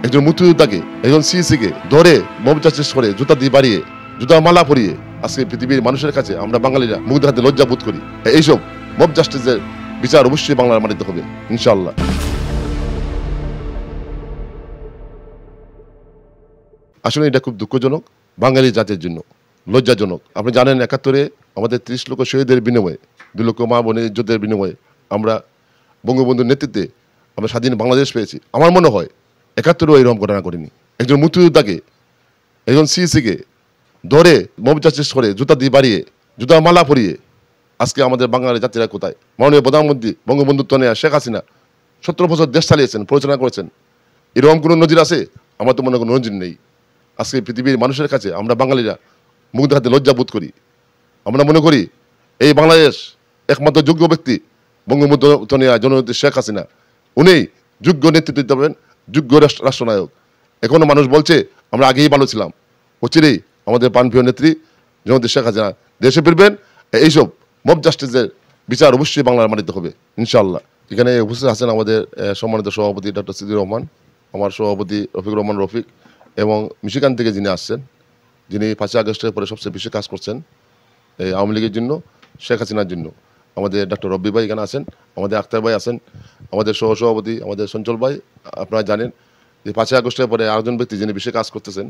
একজন মুক্তিযোদ্ধাকে, একজন সিএসিকে ধরে মব জাস্টিস করে জুতা দিয়ে বাড়িয়ে, জুতা মালা পরিয়ে আজকে পৃথিবীর মানুষের কাছে আমরা বাঙালিরা মুখ দেখাতে লজ্জা বোধ করি। এইসব মব জাস্টিসের বিচার অবশ্যই বাংলার মাটিতে হবে ইনশাআল্লাহ। আসলে এটা খুব দুঃখজনক বাঙালি জাতির জন্য, লজ্জাজনক। আপনি জানেন ৭১-এ আমাদের ৩০ লক্ষ শহীদের বিনিময়ে, ২ লক্ষ মা বোনের ইজ্জতের বিনিময়ে আমরা বঙ্গবন্ধুর নেতৃত্বে আমরা স্বাধীন বাংলাদেশ পেয়েছি। আমার মনে হয় ৭১-এও এরকম ঘটনা করিনি। একজন মুক্তিযোদ্ধাকে, একজন সিএসিকে ধরে মব জাস্টিস করে জুতা দিয়ে বাড়িয়ে, জুতা মালা পরিয়ে আজকে আমাদের বাঙালি জাতিরা কোথায়? মাননীয় প্রধানমন্ত্রী বঙ্গবন্ধুত্ব নেয়া শেখ হাসিনা ১৭ বছর দেশ চালিয়েছেন, পরিচালনা করেছেন। এরকম কোনো নজির আছে? আমার তো মনে হয় কোনো নজির নেই। আজকে পৃথিবীর মানুষের কাছে আমরা বাঙালিরা মুখ দেখাতে লজ্জা বোধ করি। আমরা মনে করি এই বাংলাদেশ একমাত্র যোগ্য ব্যক্তি বঙ্গবন্ধু নেয়া জননেত্রী শেখ হাসিনা, উনি যোগ্য নেতৃত্ব দিতে পারবেন, যোগ্য রাষ্ট্রনায়ক। এখনো মানুষ বলছে আমরা আগেই ভালো ছিলাম। অচিরেই আমাদের প্রাণপ্রিয় নেত্রী জননেত্রী শেখ হাসিনা দেশে ফিরবেন। এইসব মব জাস্টিসের বিচার অবশ্যই বাংলার মাটিতে হবে ইনশাআল্লাহ। এখানে উপস্থিত আছেন আমাদের সম্মানিত সভাপতি ডক্টর সিদ্দিকুর রহমান, আমার সভাপতি রফিকুর রহমান রফিক, এবং মিশিগান থেকে যিনি আসছেন, যিনি ৫ই আগস্টের পরে সবচেয়ে বেশি কাজ করছেন এই আওয়ামী লীগের জন্য, শেখ হাসিনার জন্য। আমাদের ডক্টর রব্বি ভাই এখানে আছেন, আমাদের আক্তার ভাই আছেন, আমাদের সহসভাপতি আমাদের সঞ্চল ভাই। আপনারা জানেন যে ৫ই আগস্টের পরে আরেকজন ব্যক্তি যিনি বেশি কাজ করতেছেন,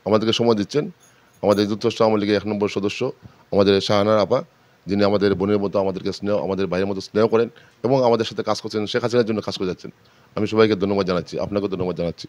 আমাদেরকে সময় দিচ্ছেন, আমাদের যুক্তরাষ্ট্র আওয়ামী লীগের ১ নম্বর সদস্য আমাদের শাহানার আপা, যিনি আমাদের বোনের মতো আমাদেরকে স্নেহ, আমাদের ভাইয়ের মতো স্নেহ করেন এবং আমাদের সাথে কাজ করছেন, শেখ হাসিনার জন্য কাজ করে যাচ্ছেন। আমি সবাইকে ধন্যবাদ জানাচ্ছি, আপনাকেও ধন্যবাদ জানাচ্ছি।